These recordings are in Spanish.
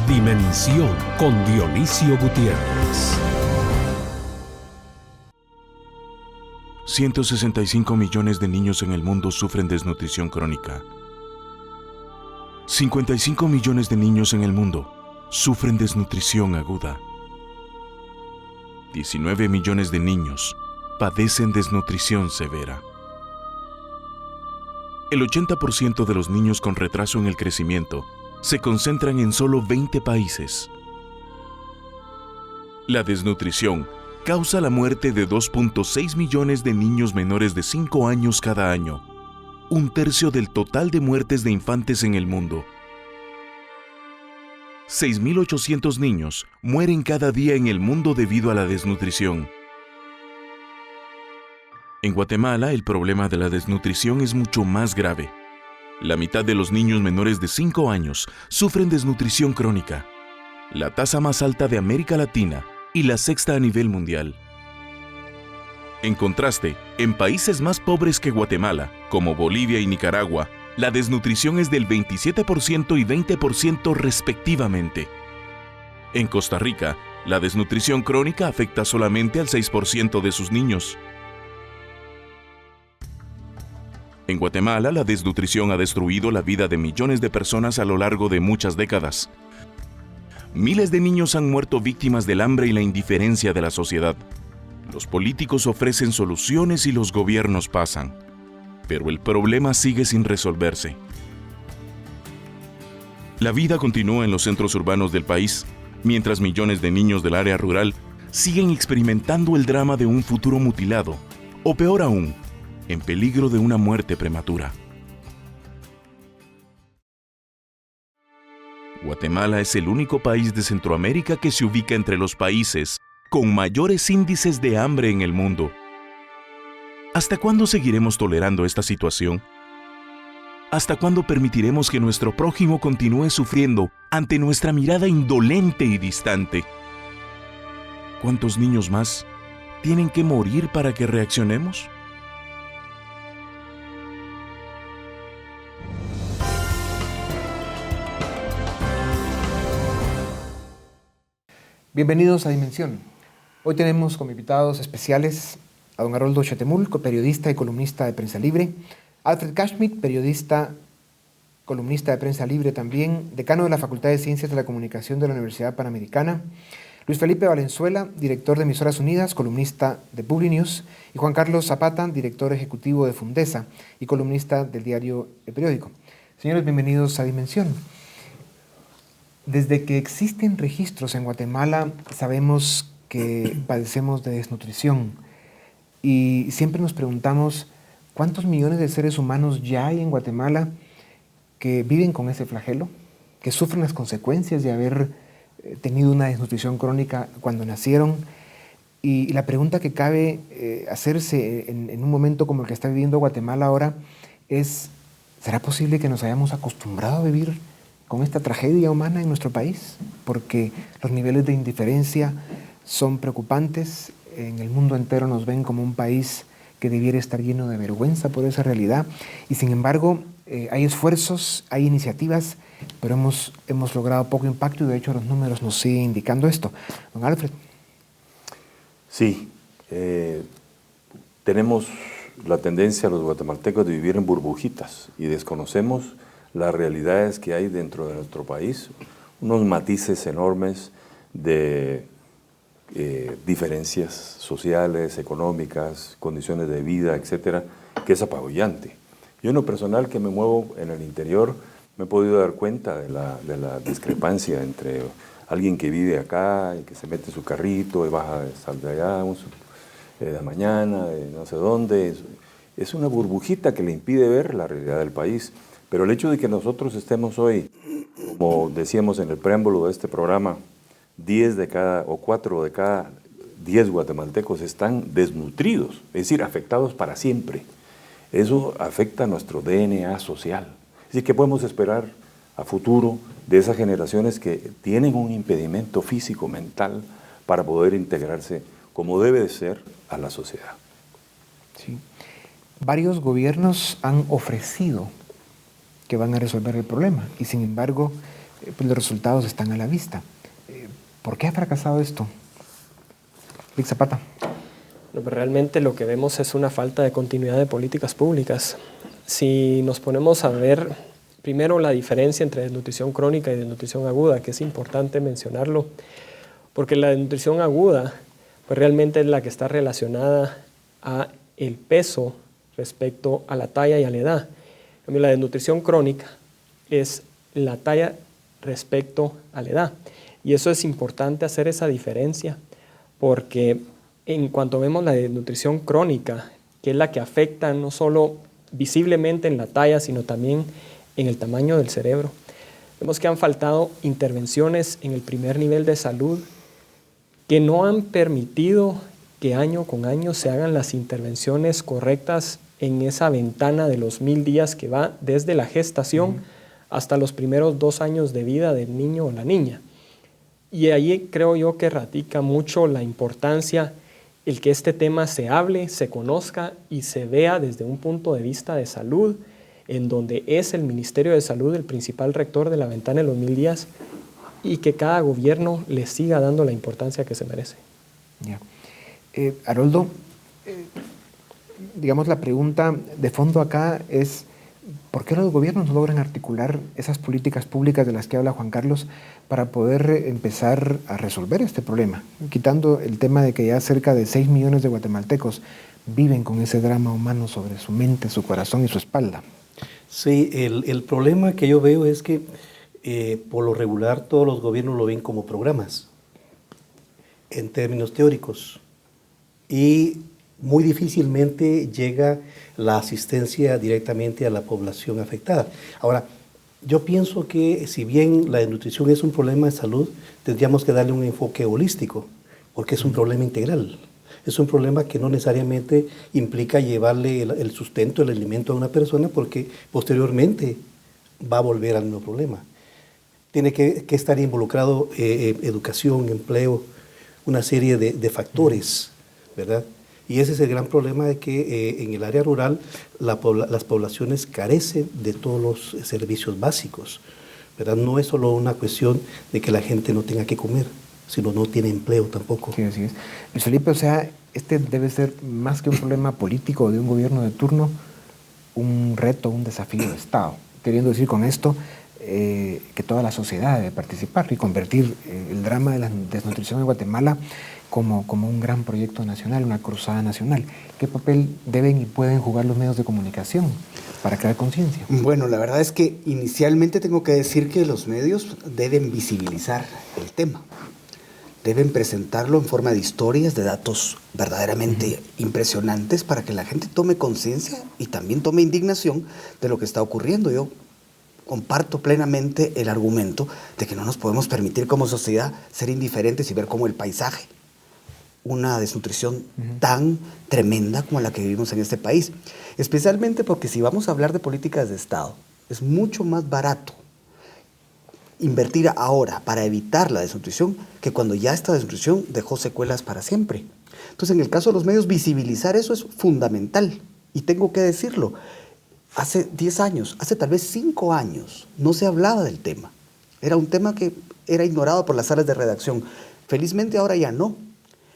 Dimensión con Dionisio Gutiérrez. 165 millones de niños en el mundo sufren desnutrición crónica. 55 millones de niños en el mundo sufren desnutrición aguda. 19 millones de niños padecen desnutrición severa. El 80% de los niños con retraso en el crecimiento se concentran en solo 20 países. La desnutrición causa la muerte de 2.6 millones de niños menores de 5 años cada año, un tercio del total de muertes de infantes en el mundo. 6.800 niños mueren cada día en el mundo debido a la desnutrición. En Guatemala, el problema de la desnutrición es mucho más grave. La mitad de los niños menores de 5 años sufren desnutrición crónica, la tasa más alta de América Latina y la sexta a nivel mundial. En contraste, en países más pobres que Guatemala, como Bolivia y Nicaragua, la desnutrición es del 27% y 20% respectivamente. En Costa Rica, la desnutrición crónica afecta solamente al 6% de sus niños. En Guatemala, la desnutrición ha destruido la vida de millones de personas a lo largo de muchas décadas. Miles de niños han muerto víctimas del hambre y la indiferencia de la sociedad. Los políticos ofrecen soluciones y los gobiernos pasan, pero el problema sigue sin resolverse. La vida continúa en los centros urbanos del país, mientras millones de niños del área rural siguen experimentando el drama de un futuro mutilado, o peor aún, en peligro de una muerte prematura. Guatemala es el único país de Centroamérica que se ubica entre los países con mayores índices de hambre en el mundo. ¿Hasta cuándo seguiremos tolerando esta situación? ¿Hasta cuándo permitiremos que nuestro prójimo continúe sufriendo ante nuestra mirada indolente y distante? ¿Cuántos niños más tienen que morir para que reaccionemos? Bienvenidos a Dimensión. Hoy tenemos como invitados especiales a don Haroldo Chetemulco, periodista y columnista de Prensa Libre, Alfred Kashmit, periodista, columnista de Prensa Libre también, decano de la Facultad de Ciencias de la Comunicación de la Universidad Panamericana, Luis Felipe Valenzuela, director de Emisoras Unidas, columnista de Publinews, y Juan Carlos Zapata, director ejecutivo de Fundesa y columnista del diario El Periódico. Señores, bienvenidos a Dimensión. Desde que existen registros en Guatemala, sabemos que padecemos de desnutrición y siempre nos preguntamos cuántos millones de seres humanos ya hay en Guatemala que viven con ese flagelo, que sufren las consecuencias de haber tenido una desnutrición crónica cuando nacieron. Y la pregunta que cabe hacerse en un momento como el que está viviendo Guatemala ahora es, ¿será posible que nos hayamos acostumbrado a vivir con esta tragedia humana en nuestro país? Porque los niveles de indiferencia son preocupantes. En el mundo entero nos ven como un país que debiera estar lleno de vergüenza por esa realidad. Y sin embargo, hay esfuerzos, hay iniciativas, pero hemos logrado poco impacto y de hecho los números nos siguen indicando esto. Don Alfred. Sí, tenemos la tendencia los guatemaltecos de vivir en burbujitas y desconocemos las realidades que hay dentro de nuestro país, unos matices enormes de diferencias sociales, económicas, condiciones de vida, etcétera, que es apabullante. Yo en lo personal, que me muevo en el interior, me he podido dar cuenta de la discrepancia entre alguien que vive acá y que se mete en su carrito y baja de allá de la mañana, de no sé dónde. Es una burbujita que le impide ver la realidad del país. Pero el hecho de que nosotros estemos hoy, como decíamos en el preámbulo de este programa, 4 de cada 10 guatemaltecos están desnutridos, es decir, afectados para siempre. Eso afecta a nuestro DNA social. Así que podemos esperar a futuro de esas generaciones que tienen un impedimento físico, mental, para poder integrarse como debe de ser a la sociedad. Sí. Varios gobiernos han ofrecido que van a resolver el problema y sin embargo pues los resultados están a la vista. ¿Por qué ha fracasado esto? Vic Zapata. No, pero realmente lo que vemos es una falta de continuidad de políticas públicas. Si nos ponemos a ver primero la diferencia entre desnutrición crónica y desnutrición aguda, que es importante mencionarlo, porque la desnutrición aguda pues realmente es la que está relacionada a el peso respecto a la talla y a la edad. En cambio, la desnutrición crónica es la talla respecto a la edad. Y eso es importante hacer esa diferencia, porque en cuanto vemos la desnutrición crónica, que es la que afecta no solo visiblemente en la talla, sino también en el tamaño del cerebro, vemos que han faltado intervenciones en el primer nivel de salud que no han permitido que año con año se hagan las intervenciones correctas en esa ventana de los 1000 días que va desde la gestación hasta los primeros 2 años de vida del niño o la niña. Y ahí creo yo que radica mucho la importancia el que este tema se hable, se conozca y se vea desde un punto de vista de salud, en donde es el Ministerio de Salud el principal rector de la ventana de los 1000 días y que cada gobierno le siga dando la importancia que se merece. Ya. Haroldo, digamos la pregunta de fondo acá es ¿por qué los gobiernos no logran articular esas políticas públicas de las que habla Juan Carlos para poder empezar a resolver este problema? Quitando el tema de que ya cerca de 6 millones de guatemaltecos viven con ese drama humano sobre su mente, su corazón y su espalda. Sí, el problema que yo veo es que por lo regular todos los gobiernos lo ven como programas, en términos teóricos, y muy difícilmente llega la asistencia directamente a la población afectada. Ahora, yo pienso que si bien la desnutrición es un problema de salud, tendríamos que darle un enfoque holístico, porque es un problema integral. Es un problema que no necesariamente implica llevarle el sustento, el alimento a una persona, porque posteriormente va a volver al mismo problema. Tiene que estar involucrado educación, empleo, una serie de factores, ¿verdad? Y ese es el gran problema de que en el área rural las poblaciones carecen de todos los servicios básicos, ¿verdad? No es solo una cuestión de que la gente no tenga que comer, sino no tiene empleo tampoco. Sí, así es. Luis Felipe, o sea, este debe ser más que un problema político de un gobierno de turno, un reto, un desafío de Estado. Queriendo decir con esto que toda la sociedad debe participar y convertir el drama de la desnutrición en Guatemala como un gran proyecto nacional, una cruzada nacional. ¿Qué papel deben y pueden jugar los medios de comunicación para crear conciencia? Bueno, la verdad es que inicialmente tengo que decir que los medios deben visibilizar el tema. Deben presentarlo en forma de historias, de datos verdaderamente impresionantes para que la gente tome conciencia y también tome indignación de lo que está ocurriendo. Yo comparto plenamente el argumento de que no nos podemos permitir como sociedad ser indiferentes y ver como el paisaje una desnutrición tan tremenda como la que vivimos en este país. Especialmente porque si vamos a hablar de políticas de Estado, es mucho más barato invertir ahora para evitar la desnutrición que cuando ya esta desnutrición dejó secuelas para siempre. Entonces, en el caso de los medios, visibilizar eso es fundamental. Y tengo que decirlo, hace 10 años, hace tal vez 5 años, no se hablaba del tema. Era un tema que era ignorado por las salas de redacción. Felizmente ahora ya no.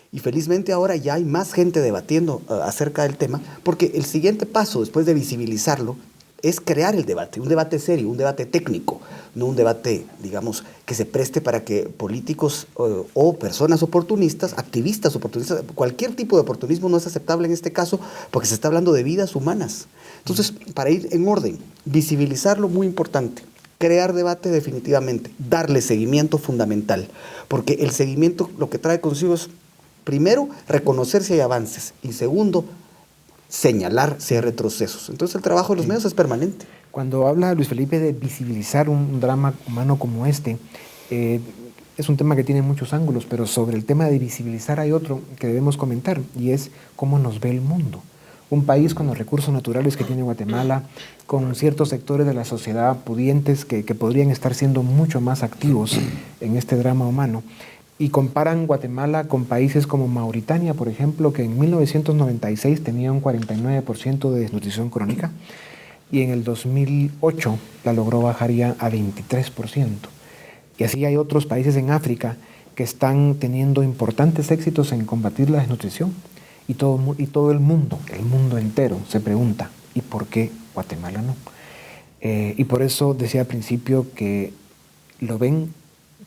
Y felizmente ahora ya hay más gente debatiendo acerca del tema, porque el siguiente paso, después de visibilizarlo, es crear el debate, un debate serio, un debate técnico, no un debate, digamos, que se preste para que políticos o personas oportunistas, activistas oportunistas, cualquier tipo de oportunismo no es aceptable en este caso, porque se está hablando de vidas humanas. Entonces, para ir en orden, visibilizarlo, muy importante. Crear debate definitivamente, darle seguimiento fundamental, porque el seguimiento lo que trae consigo es, primero, reconocer si hay avances, y segundo, señalar si hay retrocesos. Entonces el trabajo de los medios es permanente. Cuando habla Luis Felipe de visibilizar un drama humano como este, es un tema que tiene muchos ángulos, pero sobre el tema de visibilizar hay otro que debemos comentar, y es cómo nos ve el mundo. Un país con los recursos naturales que tiene Guatemala, con ciertos sectores de la sociedad pudientes que podrían estar siendo mucho más activos en este drama humano. Y comparan Guatemala con países como Mauritania, por ejemplo, que en 1996 tenía un 49% de desnutrición crónica y en el 2008 la logró bajar ya a 23%. Y así hay otros países en África que están teniendo importantes éxitos en combatir la desnutrición. Y todo el mundo entero se pregunta, ¿y por qué Guatemala no? Y por eso decía al principio que lo ven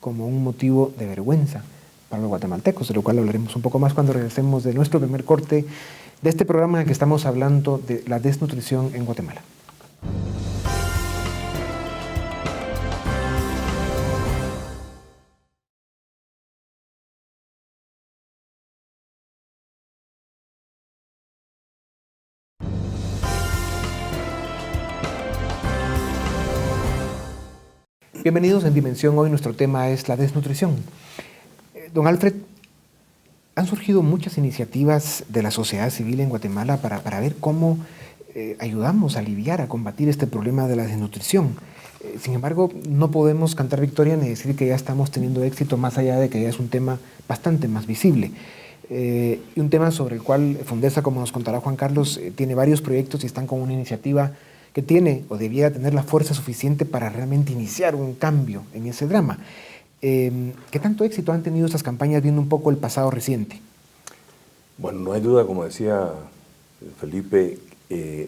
como un motivo de vergüenza para los guatemaltecos, de lo cual hablaremos un poco más cuando regresemos de nuestro primer corte de este programa en el que estamos hablando de la desnutrición en Guatemala. Bienvenidos en Dimensión. Hoy nuestro tema es la desnutrición. Don Alfred, han surgido muchas iniciativas de la sociedad civil en Guatemala para ver cómo ayudamos a aliviar, a combatir este problema de la desnutrición. Sin embargo, no podemos cantar victoria ni decir que ya estamos teniendo éxito, más allá de que ya es un tema bastante más visible. Y un tema sobre el cual Fundesa, como nos contará Juan Carlos, tiene varios proyectos y están con una iniciativa que tiene o debiera tener la fuerza suficiente para realmente iniciar un cambio en ese drama. ¿Qué tanto éxito han tenido estas campañas viendo un poco el pasado reciente? Bueno, no hay duda, como decía Felipe,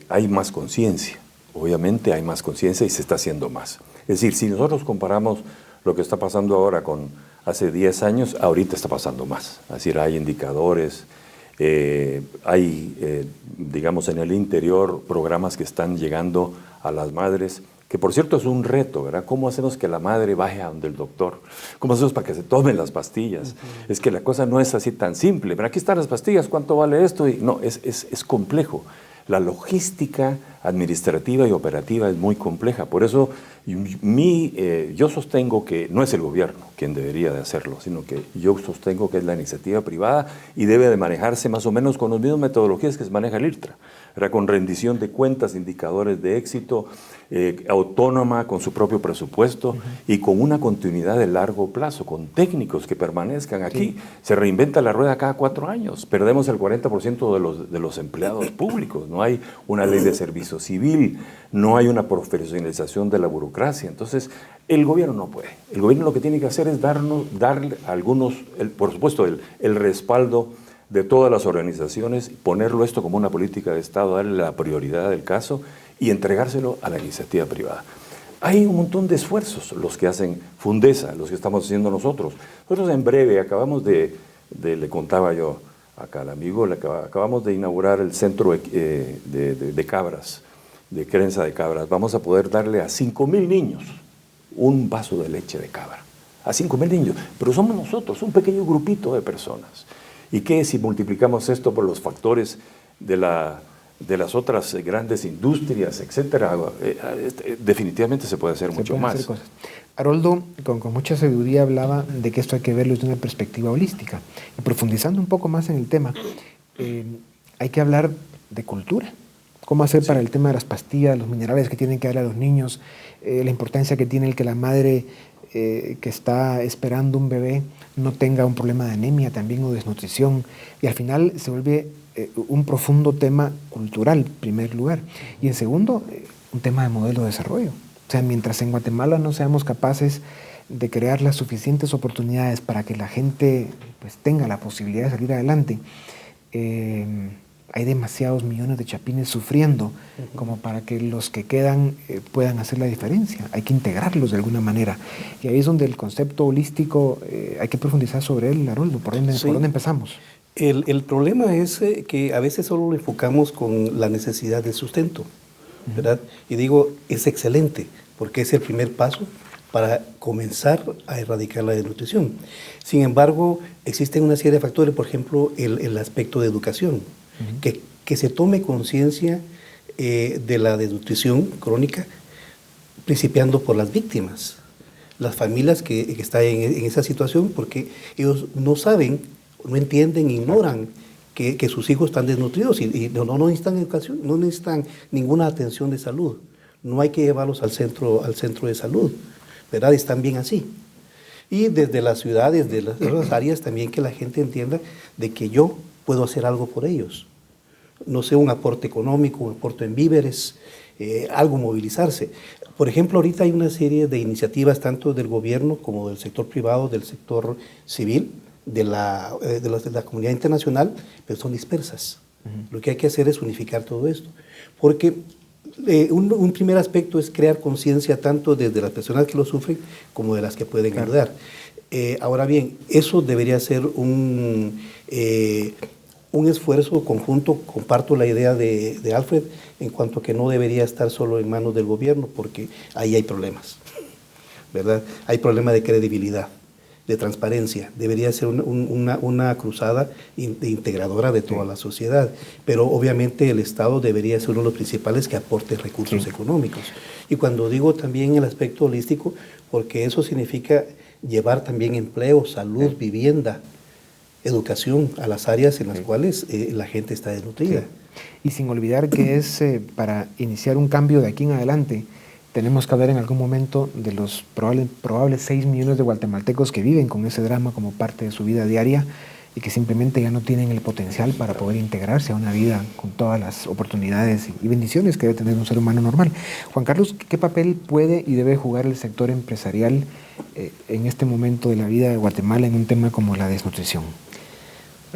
hay más conciencia. Obviamente hay más conciencia y se está haciendo más. Es decir, si nosotros comparamos lo que está pasando ahora con hace 10 años, ahorita está pasando más. Es decir, hay indicadores, hay, digamos, en el interior programas que están llegando a las madres, que por cierto es un reto, ¿verdad? ¿Cómo hacemos que la madre vaya a donde el doctor? ¿Cómo hacemos para que se tomen las pastillas? Es que la cosa no es así tan simple. Pero aquí están las pastillas, ¿cuánto vale esto? Y no, es complejo. La logística administrativa y operativa es muy compleja. Por eso yo sostengo que no es el gobierno quien debería de hacerlo, sino que yo sostengo que es la iniciativa privada y debe de manejarse más o menos con las mismas metodologías que se maneja el IRTRA, con rendición de cuentas, indicadores de éxito, autónoma, con su propio presupuesto y con una continuidad de largo plazo, con técnicos que permanezcan aquí. Sí. Se reinventa la rueda cada 4 años, perdemos el 40% de los empleados públicos, no hay una ley de servicio civil, no hay una profesionalización de la burocracia. Entonces, el gobierno no puede. El gobierno lo que tiene que hacer es darle a algunos, por supuesto, el respaldo de todas las organizaciones, ponerlo esto como una política de Estado, darle la prioridad del caso y entregárselo a la iniciativa privada. Hay un montón de esfuerzos, los que hacen Fundesa, los que estamos haciendo nosotros. Nosotros en breve acabamos le contaba yo acá al amigo, acabamos de inaugurar el centro de cabras, de crianza de cabras. Vamos a poder darle a 5,000 niños un vaso de leche de cabra. A 5,000 niños. Pero somos nosotros, un pequeño grupito de personas. ¿Y qué si multiplicamos esto por los factores de las otras grandes industrias, etcétera? Definitivamente se puede hacer mucho más. Haroldo, con mucha sabiduría, hablaba de que esto hay que verlo desde una perspectiva holística. Y profundizando un poco más en el tema, hay que hablar de cultura. ¿Cómo hacer para el tema de las pastillas, los minerales que tienen que darle a los niños, la importancia que tiene el que la madre que está esperando un bebé no tenga un problema de anemia también o desnutrición? Y al final se vuelve un profundo tema cultural, en primer lugar. Y en segundo, un tema de modelo de desarrollo. O sea, mientras en Guatemala no seamos capaces de crear las suficientes oportunidades para que la gente pues, tenga la posibilidad de salir adelante, hay demasiados millones de chapines sufriendo como para que los que quedan puedan hacer la diferencia. Hay que integrarlos de alguna manera. Y ahí es donde el concepto holístico hay que profundizar sobre él, Haroldo. ¿Por dónde empezamos? El problema es que a veces solo lo enfocamos con la necesidad de sustento, ¿verdad? Y digo, es excelente, porque es el primer paso para comenzar a erradicar la desnutrición. Sin embargo, existen una serie de factores, por ejemplo, el aspecto de educación. Que se tome conciencia de la desnutrición crónica, principiando por las víctimas, las familias que están en esa situación, porque ellos no saben, no entienden, ignoran que sus hijos están desnutridos y no necesitan educación, no necesitan ninguna atención de salud. No hay que llevarlos al centro de salud, ¿verdad? Están bien así. Y desde las ciudades, desde las áreas también que la gente entienda de que yo puedo hacer algo por ellos. no sé, un aporte económico, un aporte en víveres, algo movilizarse. Por ejemplo, ahorita hay una serie de iniciativas tanto del gobierno como del sector privado, del sector civil, de la comunidad internacional, pero son dispersas. Lo que hay que hacer es unificar todo esto, porque un primer aspecto es crear conciencia tanto desde las personas que lo sufren como de las que pueden ayudar. Ahora bien, eso debería ser un esfuerzo conjunto. Comparto la idea de Alfred en cuanto a que no debería estar solo en manos del gobierno, porque ahí hay problemas, ¿verdad? Hay problema de credibilidad, de transparencia. Debería ser una cruzada integradora de toda la sociedad, pero obviamente el Estado debería ser uno de los principales que aporte recursos económicos. Y cuando digo también el aspecto holístico, porque eso significa llevar también empleo, salud, vivienda, educación a las áreas en las cuales la gente está desnutrida. Sí. Y sin olvidar que es para iniciar un cambio de aquí en adelante, tenemos que hablar en algún momento de los probables 6 millones de guatemaltecos que viven con ese drama como parte de su vida diaria y que simplemente ya no tienen el potencial para poder integrarse a una vida con todas las oportunidades y bendiciones que debe tener un ser humano normal. Juan Carlos, ¿qué papel puede y debe jugar el sector empresarial en este momento de la vida de Guatemala en un tema como la desnutrición?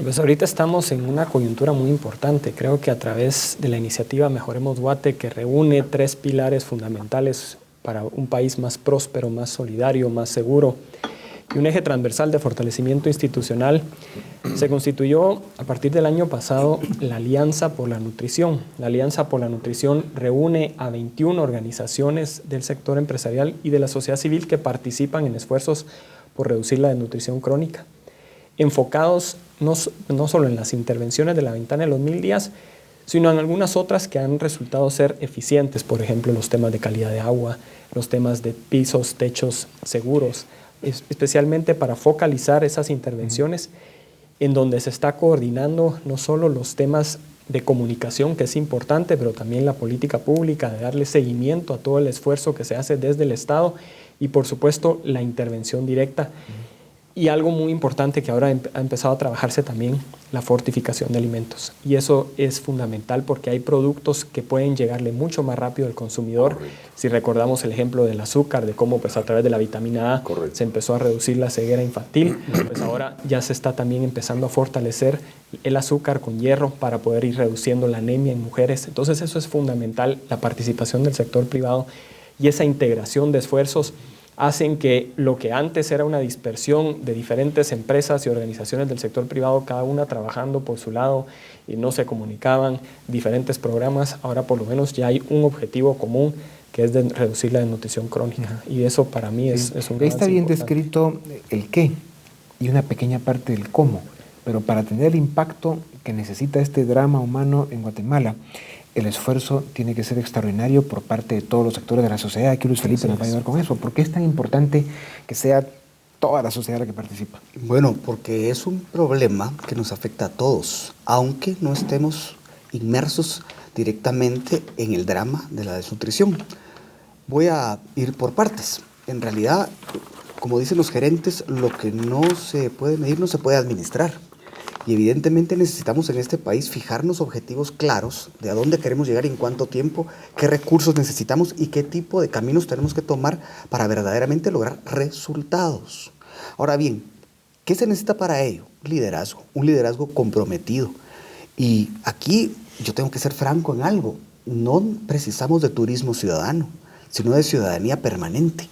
Pues ahorita estamos en una coyuntura muy importante. Creo que a través de la iniciativa Mejoremos Guate, que reúne 3 pilares fundamentales para un país más próspero, más solidario, más seguro, y un eje transversal de fortalecimiento institucional, se constituyó a partir del año pasado la Alianza por la Nutrición. La Alianza por la Nutrición reúne a 21 organizaciones del sector empresarial y de la sociedad civil que participan en esfuerzos por reducir la desnutrición crónica, enfocados no solo en las intervenciones de la ventana de los 1000 días, sino en algunas otras que han resultado ser eficientes, por ejemplo, los temas de calidad de agua, los temas de pisos, techos seguros, especialmente para focalizar esas intervenciones en donde se está coordinando no solo los temas de comunicación, que es importante, pero también la política pública, de darle seguimiento a todo el esfuerzo que se hace desde el Estado y, por supuesto, la intervención directa. Y algo muy importante que ahora ha empezado a trabajarse también, la fortificación de alimentos. Y eso es fundamental porque hay productos que pueden llegarle mucho más rápido al consumidor. Correcto. Si recordamos el ejemplo del azúcar, de cómo pues, a través de la vitamina A se empezó a reducir la ceguera infantil, pues ahora ya se está también empezando a fortalecer el azúcar con hierro para poder ir reduciendo la anemia en mujeres. Entonces eso es fundamental, la participación del sector privado y esa integración de esfuerzos hacen que lo que antes era una dispersión de diferentes empresas y organizaciones del sector privado, cada una trabajando por su lado y no se comunicaban, diferentes programas, ahora por lo menos ya hay un objetivo común que es de reducir la desnutrición crónica. Y eso para mí es un gran. Ahí está bien descrito el qué y una pequeña parte del cómo, pero para tener el impacto que necesita este drama humano en Guatemala, el esfuerzo tiene que ser extraordinario por parte de todos los sectores de la sociedad. Aquí Luis Felipe nos va a ayudar con eso. ¿Por qué es tan importante que sea toda la sociedad la que participa? Bueno, porque es un problema que nos afecta a todos, aunque no estemos inmersos directamente en el drama de la desnutrición. Voy a ir por partes. En realidad, como dicen los gerentes, lo que no se puede medir no se puede administrar. Y evidentemente necesitamos en este país fijarnos objetivos claros de a dónde queremos llegar y en cuánto tiempo, qué recursos necesitamos y qué tipo de caminos tenemos que tomar para verdaderamente lograr resultados. Ahora bien, ¿qué se necesita para ello? Liderazgo, un liderazgo comprometido. Y aquí yo tengo que ser franco en algo. No precisamos de turismo ciudadano, sino de ciudadanía permanente.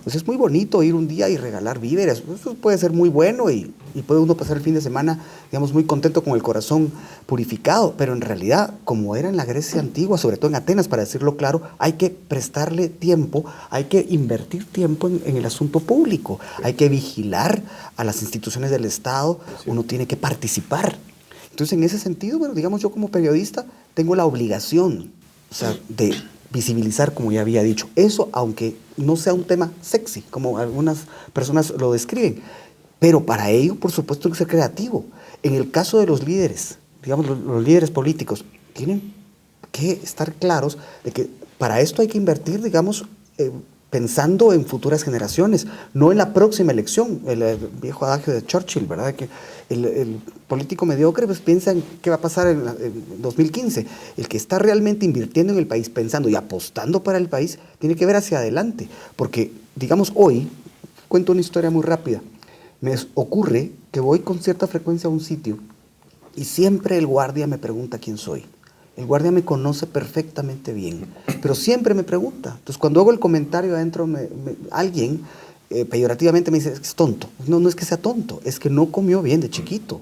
Pues es muy bonito ir un día y regalar víveres, eso puede ser muy bueno y puede uno pasar el fin de semana, digamos, muy contento con el corazón purificado, pero en realidad, como era en la Grecia antigua, sobre todo en Atenas, para decirlo claro, hay que prestarle tiempo, hay que invertir tiempo en el asunto público, hay que vigilar a las instituciones del Estado, uno tiene que participar. Entonces, en ese sentido, bueno, digamos, yo como periodista tengo la obligación, o sea, de visibilizar, como ya había dicho, eso, aunque no sea un tema sexy, como algunas personas lo describen, pero para ello, por supuesto, hay que ser creativo. En el caso de los líderes, digamos, los líderes políticos, tienen que estar claros de que para esto hay que invertir, digamos, pensando en futuras generaciones, no en la próxima elección. El viejo adagio de Churchill, ¿verdad? Que el político mediocre pues, piensa en qué va a pasar en 2015. El que está realmente invirtiendo en el país, pensando y apostando para el país, tiene que ver hacia adelante. Porque, digamos, hoy, cuento una historia muy rápida. Me ocurre que voy con cierta frecuencia a un sitio y siempre el guardia me pregunta quién soy. El guardia me conoce perfectamente bien, pero siempre me pregunta. Entonces, cuando hago el comentario adentro, alguien peyorativamente me dice, es tonto. No, no es que sea tonto, es que no comió bien de chiquito.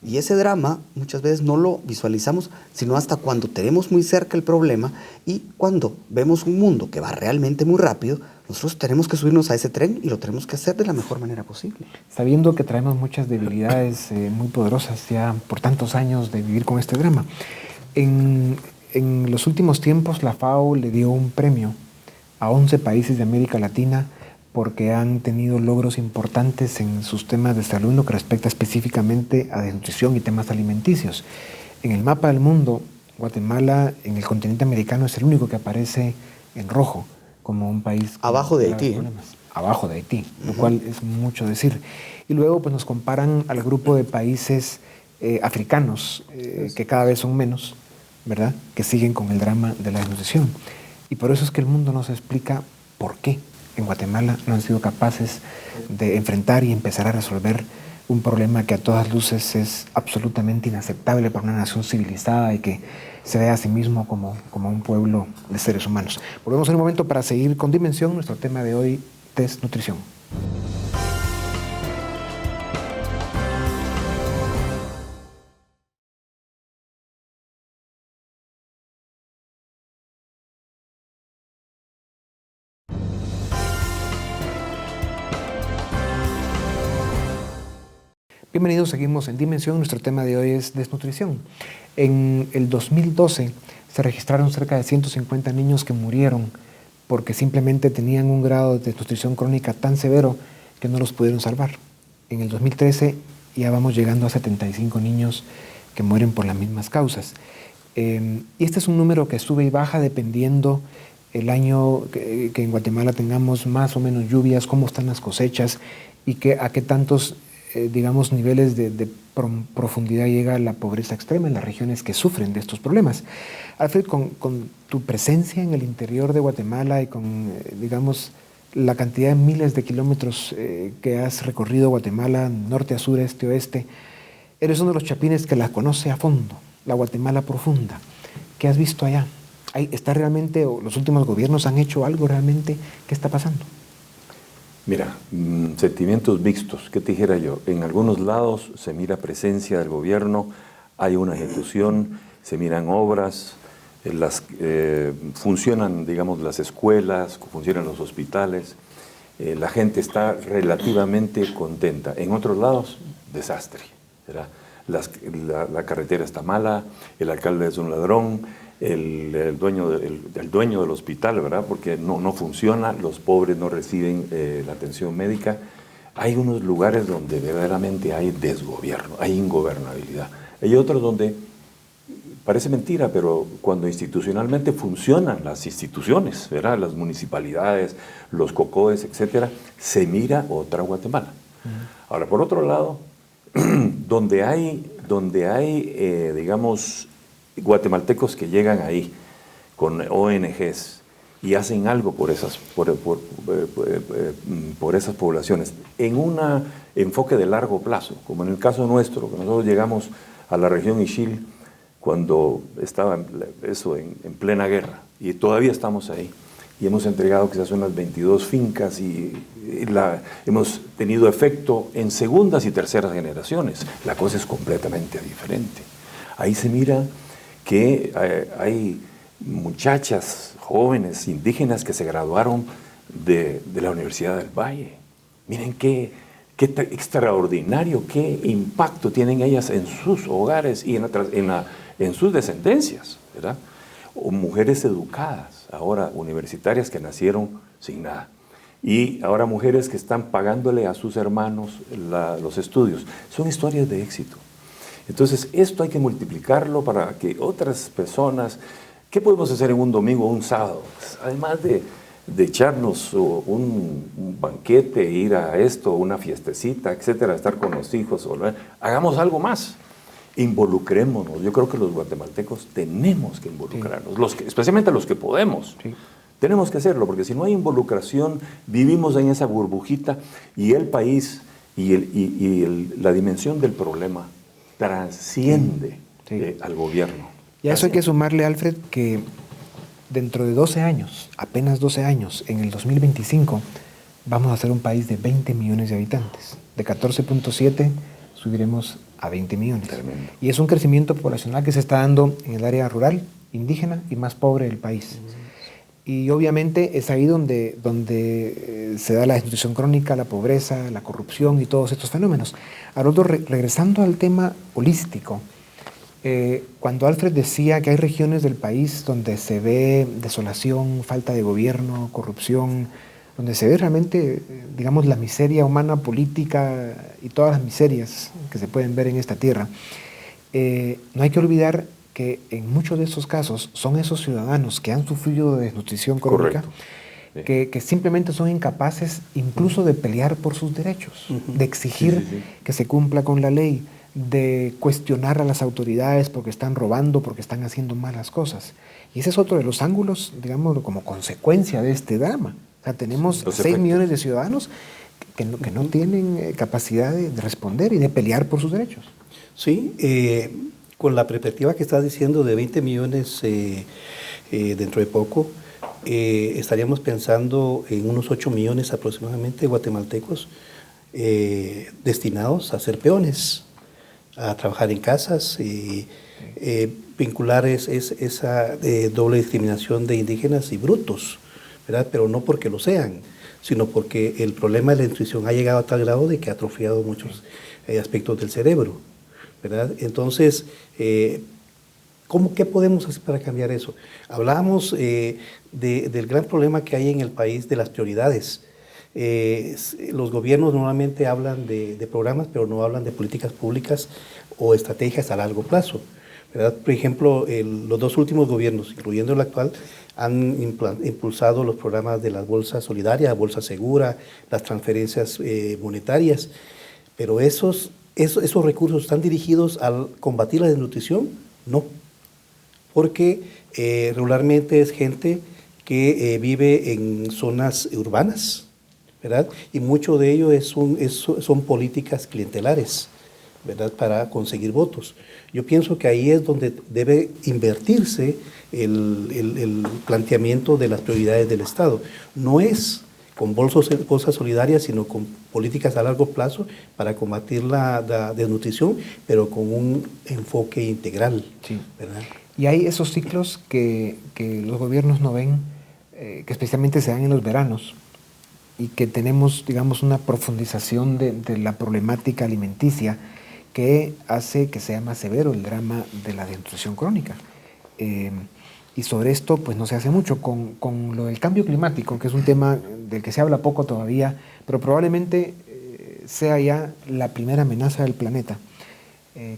Y ese drama muchas veces no lo visualizamos, sino hasta cuando tenemos muy cerca el problema y cuando vemos un mundo que va realmente muy rápido, nosotros tenemos que subirnos a ese tren y lo tenemos que hacer de la mejor manera posible. Sabiendo que traemos muchas debilidades muy poderosas ya por tantos años de vivir con este drama. En los últimos tiempos la FAO le dio un premio a 11 países de América Latina porque han tenido logros importantes en sus temas de salud, lo que respecta específicamente a desnutrición y temas alimenticios. En el mapa del mundo, Guatemala en el continente americano es el único que aparece en rojo como un país... Abajo de Haití. Abajo de Haití, lo cual es mucho decir. Y luego pues, nos comparan al grupo de países africanos, que cada vez son menos, ¿verdad?, que siguen con el drama de la desnutrición. Y por eso es que el mundo nos explica por qué en Guatemala no han sido capaces de enfrentar y empezar a resolver un problema que a todas luces es absolutamente inaceptable para una nación civilizada y que se ve a sí mismo como un pueblo de seres humanos. Volvemos en un momento para seguir con Dimensión, nuestro tema de hoy, desnutrición. Bienvenidos, seguimos en Dimensión. Nuestro tema de hoy es desnutrición. En el 2012 se registraron cerca de 150 niños que murieron porque simplemente tenían un grado de desnutrición crónica tan severo que no los pudieron salvar. En el 2013 ya vamos llegando a 75 niños que mueren por las mismas causas. Y este es un número que sube y baja dependiendo el año que en Guatemala tengamos más o menos lluvias, cómo están las cosechas y a qué tantos digamos, niveles de profundidad llega la pobreza extrema en las regiones que sufren de estos problemas. Alfred, con tu presencia en el interior de Guatemala y con, digamos, la cantidad de miles de kilómetros que has recorrido Guatemala, norte a sur, este a oeste, eres uno de los chapines que la conoce a fondo, la Guatemala profunda. ¿Qué has visto allá? ¿Está realmente, o los últimos gobiernos han hecho algo realmente? ¿Qué está pasando? Mira, sentimientos mixtos, ¿qué te dijera yo? En algunos lados se mira presencia del gobierno, hay una ejecución, se miran obras, funcionan, digamos, las escuelas, funcionan los hospitales, la gente está relativamente contenta. En otros lados, desastre, ¿verdad? La carretera está mala, el alcalde es un ladrón, el dueño del hospital, ¿verdad?, porque no funciona, los pobres no reciben la atención médica. Hay unos lugares donde verdaderamente hay desgobierno, hay ingobernabilidad. Hay otros donde, parece mentira, pero cuando institucionalmente funcionan las instituciones, ¿verdad?, las municipalidades, los COCOES, etcétera, se mira otra Guatemala. Ahora, por otro lado, donde hay digamos, guatemaltecos que llegan ahí con ONGs y hacen algo por esas poblaciones en un enfoque de largo plazo, como en el caso nuestro, que nosotros llegamos a la región Ixil cuando estaba eso en plena guerra y todavía estamos ahí y hemos entregado quizás unas 22 fincas y hemos tenido efecto en segundas y terceras generaciones. La cosa es completamente diferente. Ahí se mira que hay muchachas jóvenes indígenas que se graduaron de la Universidad del Valle. Miren qué extraordinario, qué impacto tienen ellas en sus hogares y en sus descendencias, ¿verdad? O mujeres educadas, ahora universitarias que nacieron sin nada. Y ahora mujeres que están pagándole a sus hermanos los estudios. Son historias de éxito. Entonces, esto hay que multiplicarlo para que otras personas... ¿Qué podemos hacer en un domingo o un sábado? Pues, además de echarnos un banquete, ir a esto, una fiestecita, etcétera, estar con los hijos, hagamos algo más. Involucrémonos. Yo creo que los guatemaltecos tenemos que involucrarnos, especialmente los que podemos. Sí. Tenemos que hacerlo, porque si no hay involucración, vivimos en esa burbujita y el país la dimensión del problema trasciende al gobierno. Y a eso hay que sumarle, Alfred, que dentro de 12 años, apenas 12 años, en el 2025, vamos a ser un país de 20 millones de habitantes. De 14.7 subiremos a 20 millones. Tremendo. Y es un crecimiento poblacional que se está dando en el área rural, indígena y más pobre del país. Y obviamente es ahí donde se da la desnutrición crónica, la pobreza, la corrupción y todos estos fenómenos. Haroldo, regresando al tema holístico, cuando Alfred decía que hay regiones del país donde se ve desolación, falta de gobierno, corrupción, donde se ve realmente, digamos, la miseria humana, política y todas las miserias que se pueden ver en esta tierra, no hay que olvidar que en muchos de estos casos son esos ciudadanos que han sufrido de desnutrición crónica, que simplemente son incapaces incluso de pelear por sus derechos, de exigir que se cumpla con la ley, de cuestionar a las autoridades porque están robando, porque están haciendo malas cosas. Y ese es otro de los ángulos, digamos, como consecuencia de este drama. O sea, tenemos 6 millones de ciudadanos que no tienen capacidad de responder y de pelear por sus derechos. Sí, con la perspectiva que estás diciendo de 20 millones dentro de poco, estaríamos pensando en unos 8 millones aproximadamente de guatemaltecos destinados a ser peones, a trabajar en casas, vincular esa doble discriminación de indígenas y brutos, ¿verdad? Pero no porque lo sean, sino porque el problema de la desnutrición ha llegado a tal grado de que ha atrofiado muchos aspectos del cerebro, ¿verdad? Entonces, ¿qué podemos hacer para cambiar eso? Hablábamos del gran problema que hay en el país de las prioridades. Los gobiernos normalmente hablan de programas, pero no hablan de políticas públicas o estrategias a largo plazo, ¿verdad? Por ejemplo, los 2 últimos gobiernos, incluyendo el actual, han impulsado los programas de las bolsas solidarias, bolsa segura, las transferencias monetarias, pero esos recursos están dirigidos a combatir la desnutrición, no, porque regularmente es gente que vive en zonas urbanas, ¿verdad? Y mucho de ello son políticas clientelares, ¿verdad? Para conseguir votos. Yo pienso que ahí es donde debe invertirse el planteamiento de las prioridades del Estado. No es con bolsas solidarias, sino con políticas a largo plazo para combatir la desnutrición, pero con un enfoque integral, sí, ¿verdad? Y hay esos ciclos que los gobiernos no ven, que especialmente se dan en los veranos, y que tenemos, digamos, una profundización de la problemática alimenticia que hace que sea más severo el drama de la desnutrición crónica. Y sobre esto pues no se hace mucho con lo del cambio climático, que es un tema del que se habla poco todavía, pero probablemente sea ya la primera amenaza del planeta.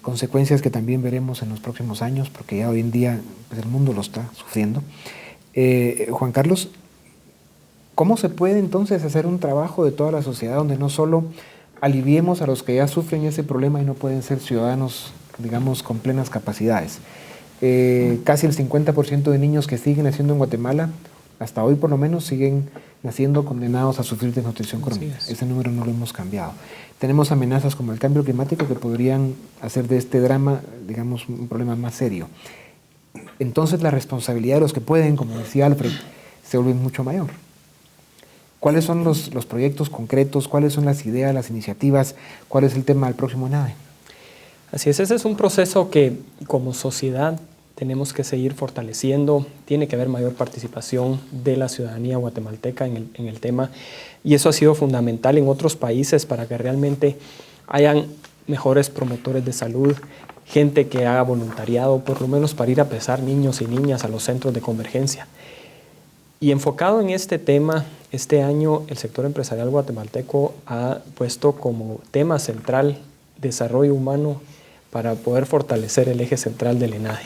Consecuencias que también veremos en los próximos años, porque ya hoy en día pues, el mundo lo está sufriendo. Juan Carlos, ¿cómo se puede entonces hacer un trabajo de toda la sociedad donde no solo aliviemos a los que ya sufren ese problema y no pueden ser ciudadanos, digamos, con plenas capacidades? Casi el 50% de niños que siguen naciendo en Guatemala, hasta hoy por lo menos, siguen naciendo condenados a sufrir desnutrición crónica. Ese número no lo hemos cambiado. Tenemos amenazas como el cambio climático que podrían hacer de este drama, digamos, un problema más serio. Entonces la responsabilidad de los que pueden, como decía Alfred, se vuelve mucho mayor. ¿Cuáles son los proyectos concretos? ¿Cuáles son las ideas, las iniciativas? ¿Cuál es el tema del próximo NADE? Así es, ese es un proceso que como sociedad tenemos que seguir fortaleciendo. Tiene que haber mayor participación de la ciudadanía guatemalteca en el tema, y eso ha sido fundamental en otros países para que realmente hayan mejores promotores de salud, gente que haga voluntariado, por lo menos para ir a pesar niños y niñas a los centros de convergencia. Y enfocado en este tema, este año el sector empresarial guatemalteco ha puesto como tema central desarrollo humano para poder fortalecer el eje central del ENADE.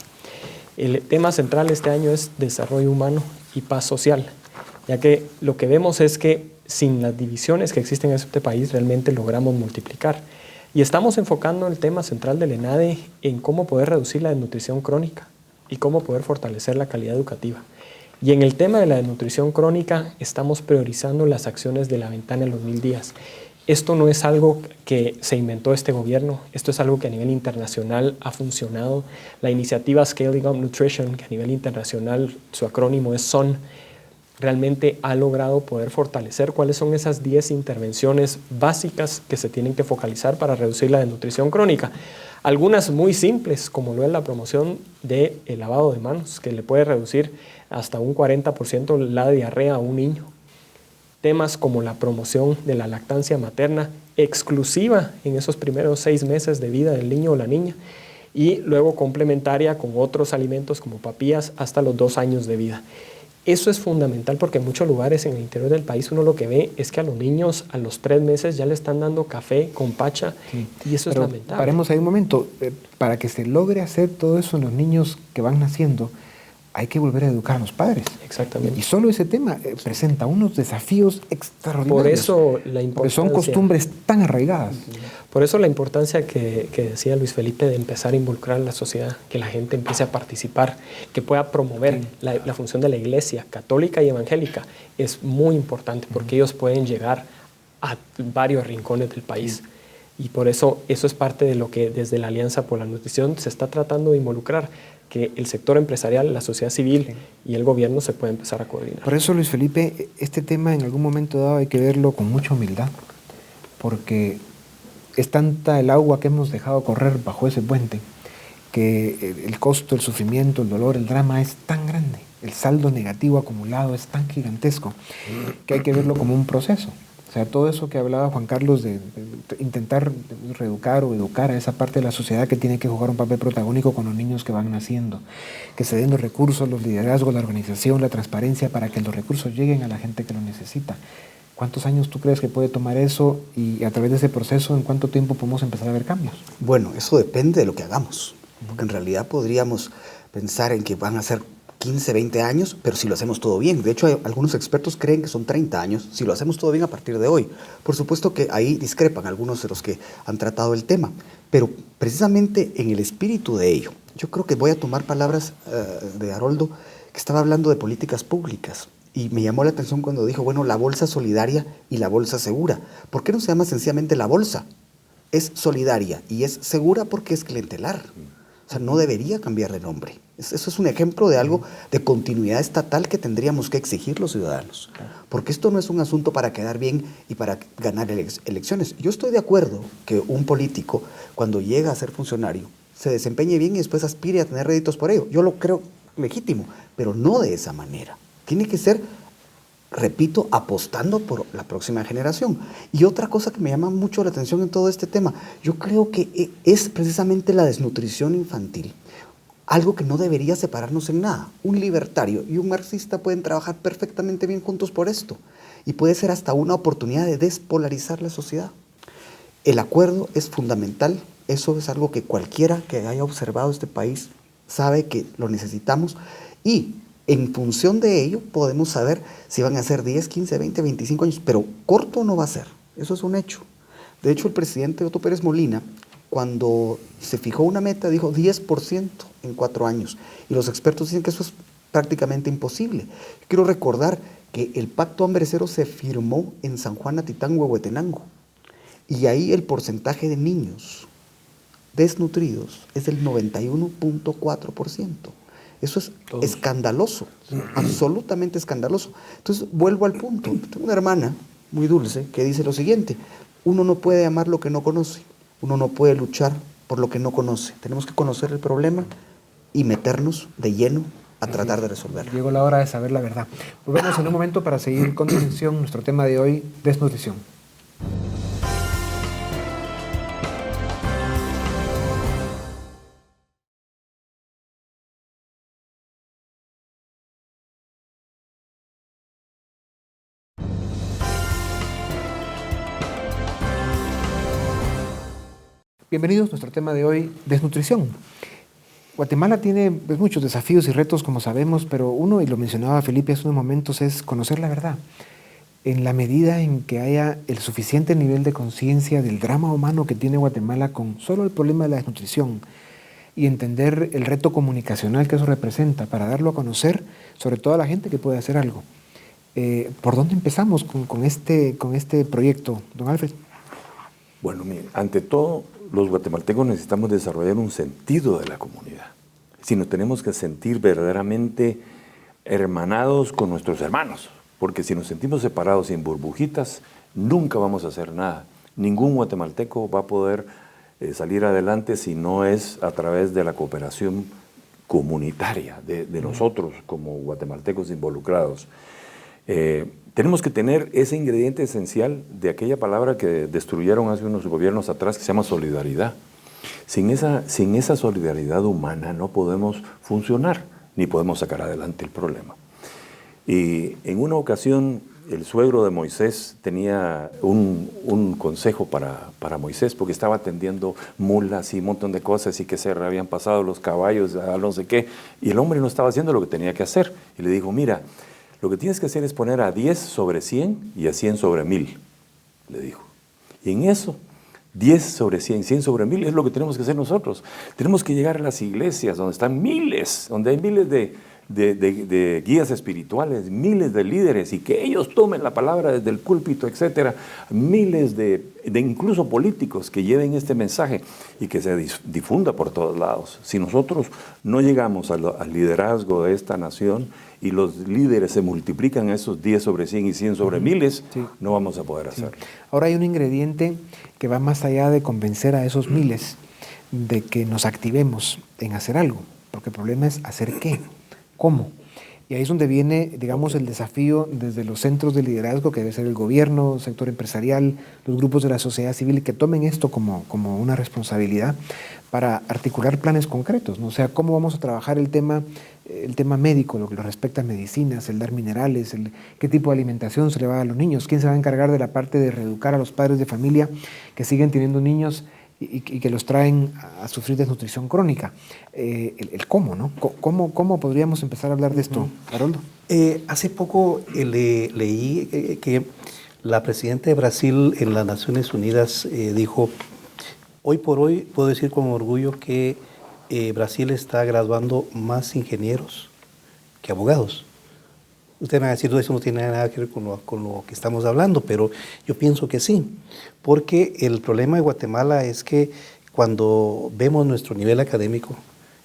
El tema central este año es desarrollo humano y paz social. ya que lo que vemos es que sin las divisiones que existen en este país realmente logramos multiplicar. Y estamos enfocando el tema central del ENADE en cómo poder reducir la desnutrición crónica y cómo poder fortalecer la calidad educativa. Y en el tema de la desnutrición crónica estamos priorizando las acciones de la ventana de los 1000 días. Esto no es algo que se inventó este gobierno, esto es algo que a nivel internacional ha funcionado. La iniciativa Scaling Up Nutrition, que a nivel internacional su acrónimo es SON, realmente ha logrado poder fortalecer cuáles son esas 10 intervenciones básicas que se tienen que focalizar para reducir la desnutrición crónica. Algunas muy simples, como lo es la promoción del lavado de manos, que le puede reducir hasta un 40% la diarrea a un niño. Temas como la promoción de la lactancia materna exclusiva en esos primeros 6 meses de vida del niño o la niña y luego complementaria con otros alimentos como papillas hasta los 2 años de vida. Eso es fundamental porque en muchos lugares en el interior del país uno lo que ve es que a los niños a los 3 meses ya le están dando café con pacha, sí. Y eso Pero es lamentable. Paremos ahí un momento. Para que se logre hacer todo eso en los niños que van naciendo, hay que volver a educar a los padres. Exactamente. Y solo ese tema presenta unos desafíos extraordinarios. Por eso la importancia. Porque son costumbres tan arraigadas. Por eso la importancia que decía Luis Felipe de empezar a involucrar a la sociedad, que la gente empiece a participar, que pueda promover la función de la iglesia católica y evangélica, es muy importante porque ellos pueden llegar a varios rincones del país. Y por eso es parte de lo que desde la Alianza por la Nutrición se está tratando de involucrar, que el sector empresarial, la sociedad civil y el gobierno se pueden empezar a coordinar. Por eso, Luis Felipe, este tema en algún momento dado hay que verlo con mucha humildad, porque es tanta el agua que hemos dejado correr bajo ese puente, que el costo, el sufrimiento, el dolor, el drama es tan grande, el saldo negativo acumulado es tan gigantesco, que hay que verlo como un proceso. O sea, todo eso que hablaba Juan Carlos de intentar reeducar o educar a esa parte de la sociedad que tiene que jugar un papel protagónico con los niños que van naciendo, que se den los recursos, los liderazgos, la organización, la transparencia para que los recursos lleguen a la gente que lo necesita. ¿Cuántos años tú crees que puede tomar eso y a través de ese proceso en cuánto tiempo podemos empezar a ver cambios? Bueno, eso depende de lo que hagamos, porque en realidad podríamos pensar en que van a ser 15, 20 años, pero si lo hacemos todo bien. De hecho, algunos expertos creen que son 30 años, si lo hacemos todo bien a partir de hoy. Por supuesto que ahí discrepan algunos de los que han tratado el tema, pero precisamente en el espíritu de ello, yo creo que voy a tomar palabras de Haroldo, que estaba hablando de políticas públicas, y me llamó la atención cuando dijo, bueno, la bolsa solidaria y la bolsa segura. ¿Por qué no se llama sencillamente la bolsa? Es solidaria y es segura porque es clientelar. O sea, no debería cambiar de nombre. Eso es un ejemplo de algo de continuidad estatal que tendríamos que exigir los ciudadanos. Porque esto no es un asunto para quedar bien y para ganar elecciones. Yo estoy de acuerdo que un político, cuando llega a ser funcionario, se desempeñe bien y después aspire a tener réditos por ello. Yo lo creo legítimo, pero no de esa manera. Tiene que ser, repito, apostando por la próxima generación. Y otra cosa que me llama mucho la atención en todo este tema, yo creo que es precisamente la desnutrición infantil. Algo que no debería separarnos en nada. Un libertario y un marxista pueden trabajar perfectamente bien juntos por esto. Y puede ser hasta una oportunidad de despolarizar la sociedad. El acuerdo es fundamental. Eso es algo que cualquiera que haya observado este país sabe que lo necesitamos. Y en función de ello podemos saber si van a ser 10, 15, 20, 25 años. Pero corto no va a ser. Eso es un hecho. De hecho, el presidente Otto Pérez Molina, cuando se fijó una meta, dijo 10% en 4 años. Y los expertos dicen que eso es prácticamente imposible. Quiero recordar que el Pacto Hambre Cero se firmó en San Juan Atitán, Huehuetenango. Y ahí el porcentaje de niños desnutridos es del 91.4%. Eso es escandaloso, absolutamente escandaloso. Entonces, vuelvo al punto. Tengo una hermana muy dulce que dice lo siguiente: uno no puede amar lo que no conoce. Uno no puede luchar por lo que no conoce. Tenemos que conocer el problema y meternos de lleno a tratar de resolverlo. Llegó la hora de saber la verdad. Volvemos en un momento para seguir con atención nuestro tema de hoy, desnutrición. Bienvenidos a nuestro tema de hoy, desnutrición. Guatemala tiene pues, muchos desafíos y retos, como sabemos, pero uno, y lo mencionaba Felipe hace unos momentos, es conocer la verdad. En la medida en que haya el suficiente nivel de conciencia del drama humano que tiene Guatemala con solo el problema de la desnutrición y entender el reto comunicacional que eso representa para darlo a conocer, sobre todo a la gente que puede hacer algo. ¿Por dónde empezamos con este proyecto, don Alfred? Bueno, mire, ante todo, los guatemaltecos necesitamos desarrollar un sentido de la comunidad. Si nos tenemos que sentir verdaderamente hermanados con nuestros hermanos, porque si nos sentimos separados y en burbujitas, nunca vamos a hacer nada. Ningún guatemalteco va a poder salir adelante si no es a través de la cooperación comunitaria de nosotros como guatemaltecos involucrados. Tenemos que tener ese ingrediente esencial de aquella palabra que destruyeron hace unos gobiernos atrás, que se llama solidaridad. Sin esa solidaridad humana no podemos funcionar, ni podemos sacar adelante el problema. Y en una ocasión, el suegro de Moisés tenía un consejo para Moisés, porque estaba atendiendo mulas y un montón de cosas, y que se habían pasado los caballos a no sé qué, y el hombre no estaba haciendo lo que tenía que hacer. Y le dijo, mira, lo que tienes que hacer es poner a 10 sobre 100 y a 100 sobre 1000, le dijo. Y en eso, 10 sobre 100, 100 sobre 1000 es lo que tenemos que hacer nosotros. Tenemos que llegar a las iglesias donde están miles, donde hay miles de guías espirituales, miles de líderes, y que ellos tomen la palabra desde el púlpito, etcétera, miles de incluso políticos que lleven este mensaje y que se difunda por todos lados. Si nosotros no llegamos al liderazgo de esta nación y los líderes se multiplican esos 10 sobre 100 y 100 sobre 1000, sí, no vamos a poder hacerlo. Ahora hay un ingrediente que va más allá de convencer a esos miles de que nos activemos en hacer algo, porque el problema es hacer qué. ¿Cómo? Y ahí es donde viene, digamos, el desafío desde los centros de liderazgo, que debe ser el gobierno, el sector empresarial, los grupos de la sociedad civil, que tomen esto como una responsabilidad para articular planes concretos, ¿no? O sea, cómo vamos a trabajar el tema médico, lo que respecta a medicinas, el dar minerales, qué tipo de alimentación se le va a dar a los niños, quién se va a encargar de la parte de reeducar a los padres de familia que siguen teniendo niños y que los traen a sufrir desnutrición crónica. El cómo, ¿no? ¿Cómo podríamos empezar a hablar de esto, Haroldo? Hace poco leí que la presidenta de Brasil en las Naciones Unidas dijo, hoy por hoy puedo decir con orgullo que Brasil está graduando más ingenieros que abogados. Ustedes van a decir, eso no tiene nada que ver con lo que estamos hablando, pero yo pienso que sí, porque el problema de Guatemala es que cuando vemos nuestro nivel académico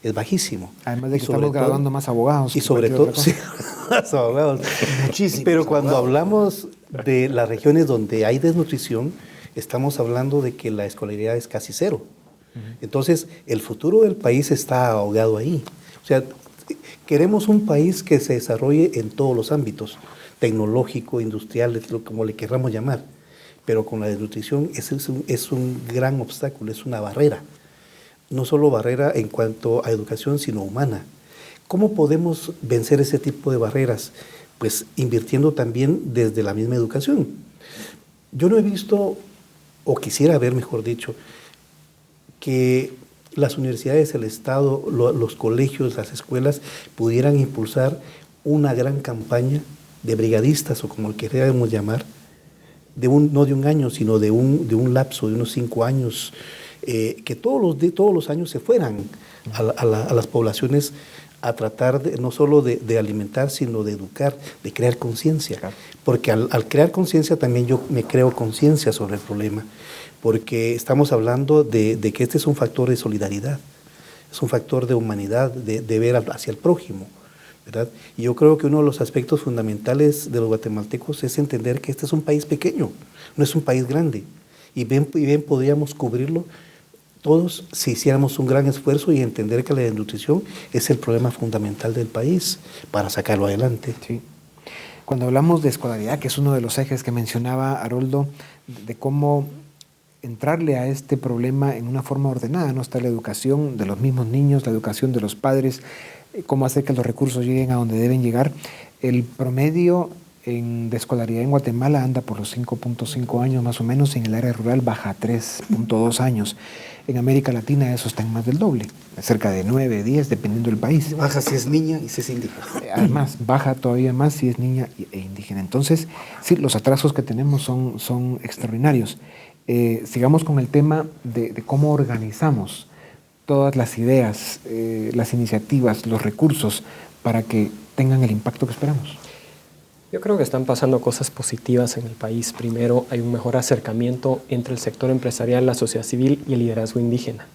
es bajísimo. Además de que estamos graduando más abogados. Y sobre todo, sí, más abogados. Muchísimo. Pero cuando hablamos de las regiones donde hay desnutrición, estamos hablando de que la escolaridad es casi cero. Entonces, el futuro del país está ahogado ahí. O sea, queremos un país que se desarrolle en todos los ámbitos, tecnológico, industrial, como le querramos llamar, pero con la desnutrición es un gran obstáculo, es una barrera. No solo barrera en cuanto a educación, sino humana. ¿Cómo podemos vencer ese tipo de barreras? Pues invirtiendo también desde la misma educación. Yo no he visto, o quisiera ver, mejor dicho, que las universidades, el Estado, los colegios, las escuelas pudieran impulsar una gran campaña de brigadistas, o como queramos llamar, no de un año, sino de un lapso de unos 5 años, que todos los años se fueran a las poblaciones a tratar no solo de alimentar, sino de educar, de crear conciencia. Claro. Porque al crear conciencia también yo me creo conciencia sobre el problema, porque estamos hablando de que este es un factor de solidaridad, es un factor de humanidad, de ver hacia el prójimo, ¿verdad? Y yo creo que uno de los aspectos fundamentales de los guatemaltecos es entender que este es un país pequeño, no es un país grande, y bien podríamos cubrirlo todos si hiciéramos un gran esfuerzo y entender que la desnutrición es el problema fundamental del país para sacarlo adelante. Sí. Cuando hablamos de escolaridad, que es uno de los ejes que mencionaba Haroldo, de cómo entrarle a este problema en una forma ordenada, ¿no? Está la educación de los mismos niños, la educación de los padres, cómo hacer que los recursos lleguen a donde deben llegar. El promedio de escolaridad en Guatemala anda por los 5.5 años más o menos, en el área rural baja a 3.2 años. En América Latina eso está en más del doble, cerca de 9, 10, dependiendo del país. Baja si es niña y si es indígena. Además, baja todavía más si es niña e indígena. Entonces, sí, los atrasos que tenemos son extraordinarios. Sigamos con el tema de cómo organizamos todas las ideas, las iniciativas, los recursos para que tengan el impacto que esperamos. Yo creo que están pasando cosas positivas en el país. Primero, hay un mejor acercamiento entre el sector empresarial, la sociedad civil y el liderazgo indígena.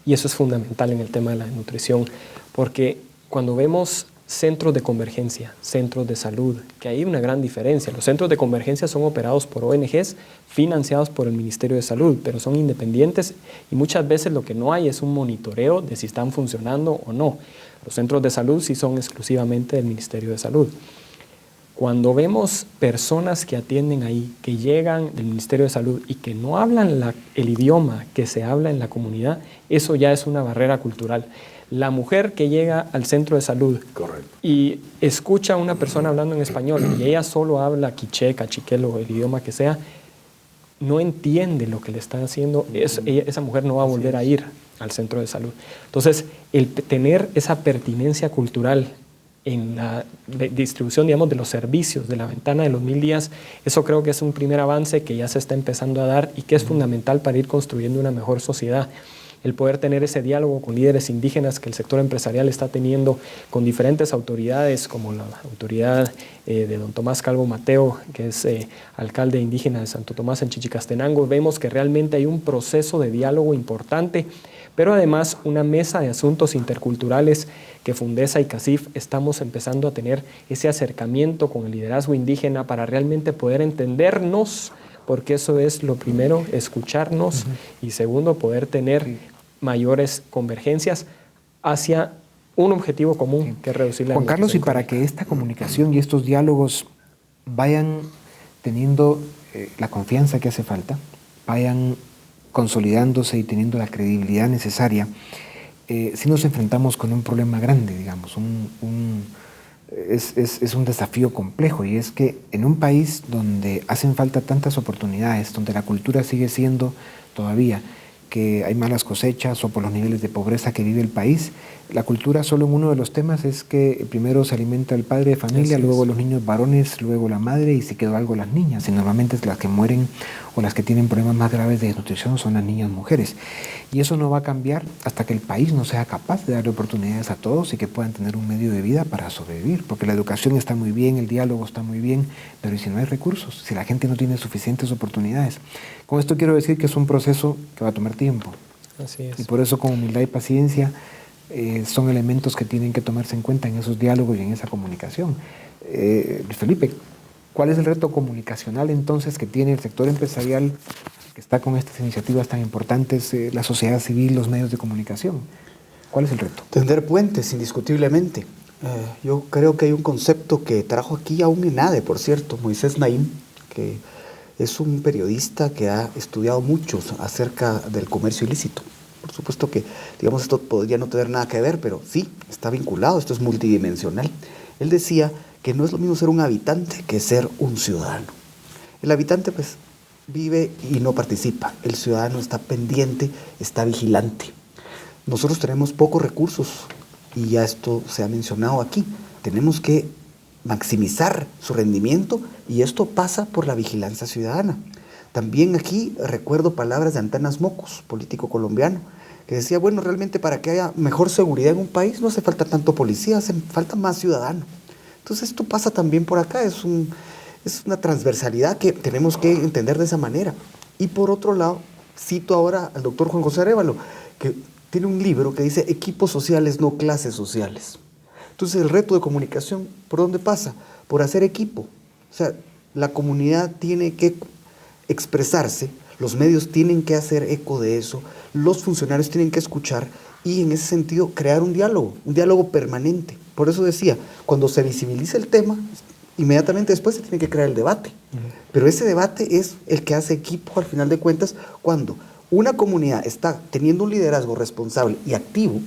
Y eso es fundamental en el tema de la nutrición, porque cuando vemos centros de convergencia, centros de salud, que hay una gran diferencia. Los centros de convergencia son operados por ONGs financiados por el Ministerio de Salud, pero son independientes y muchas veces lo que no hay es un monitoreo de si están funcionando o no. Los centros de salud sí son exclusivamente del Ministerio de Salud. Cuando vemos personas que atienden ahí, que llegan del Ministerio de Salud y que no hablan el idioma que se habla en la comunidad, eso ya es una barrera cultural. La mujer que llega al centro de salud y escucha a una persona hablando en español y ella solo habla quiché, cachiquel o el idioma que sea, no entiende lo que le están haciendo, esa mujer no va a volver a ir al centro de salud. Entonces, el tener esa pertinencia cultural en la distribución, digamos, de los servicios de la ventana de los 1000 días, eso creo que es un primer avance que ya se está empezando a dar y que es fundamental para ir construyendo una mejor sociedad. El poder tener ese diálogo con líderes indígenas que el sector empresarial está teniendo con diferentes autoridades, como la autoridad de don Tomás Calvo Mateo, que es alcalde indígena de Santo Tomás en Chichicastenango, vemos que realmente hay un proceso de diálogo importante, pero además una mesa de asuntos interculturales que Fundesa y CACIF estamos empezando a tener ese acercamiento con el liderazgo indígena para realmente poder entendernos, porque eso es lo primero, escucharnos, y segundo, poder tener mayores convergencias hacia un objetivo común, que es reducir la Juan Carlos, y para que esta comunicación y estos diálogos vayan teniendo la confianza que hace falta, vayan consolidándose y teniendo la credibilidad necesaria, si nos enfrentamos con un problema grande, digamos, es un desafío complejo, y es que en un país donde hacen falta tantas oportunidades, donde la cultura sigue siendo todavía que hay malas cosechas o por los niveles de pobreza que vive el país, la cultura solo en uno de los temas es que primero se alimenta el padre de familia, luego los niños varones, luego la madre y si quedó algo las niñas, y normalmente las que mueren o las que tienen problemas más graves de desnutrición son las niñas mujeres. Y eso no va a cambiar hasta que el país no sea capaz de darle oportunidades a todos y que puedan tener un medio de vida para sobrevivir, porque la educación está muy bien, el diálogo está muy bien, pero ¿y si no hay recursos? Si la gente no tiene suficientes oportunidades. Con esto quiero decir que es un proceso que va a tomar tiempo. Así es. Y por eso con humildad y paciencia son elementos que tienen que tomarse en cuenta en esos diálogos y en esa comunicación. Felipe, ¿cuál es el reto comunicacional entonces que tiene el sector empresarial que está con estas iniciativas tan importantes, la sociedad civil, los medios de comunicación? ¿Cuál es el reto? Tender puentes, indiscutiblemente. Yo creo que hay un concepto que trajo aquí a un ENADE, por cierto, Moisés Naim, que es un periodista que ha estudiado mucho acerca del comercio ilícito. Por supuesto que, digamos, esto podría no tener nada que ver, pero sí, está vinculado, esto es multidimensional. Él decía que no es lo mismo ser un habitante que ser un ciudadano. El habitante, pues, vive y no participa. El ciudadano está pendiente, está vigilante. Nosotros tenemos pocos recursos, y ya esto se ha mencionado aquí. Tenemos que maximizar su rendimiento, y esto pasa por la vigilancia ciudadana. También aquí recuerdo palabras de Antanas Mocos, político colombiano, que decía, bueno, realmente para que haya mejor seguridad en un país no hace falta tanto policía, hace falta más ciudadano. Entonces esto pasa también por acá, es una transversalidad que tenemos que entender de esa manera. Y por otro lado, cito ahora al doctor Juan José Arévalo, que tiene un libro que dice Equipos sociales, no clases sociales. Entonces el reto de comunicación, ¿por dónde pasa? Por hacer equipo. O sea, la comunidad tiene que expresarse, los medios tienen que hacer eco de eso, los funcionarios tienen que escuchar y en ese sentido crear un diálogo permanente. Por eso decía, cuando se visibiliza el tema, inmediatamente después se tiene que crear el debate. Pero ese debate es el que hace equipo al final de cuentas cuando una comunidad está teniendo un liderazgo responsable y activo,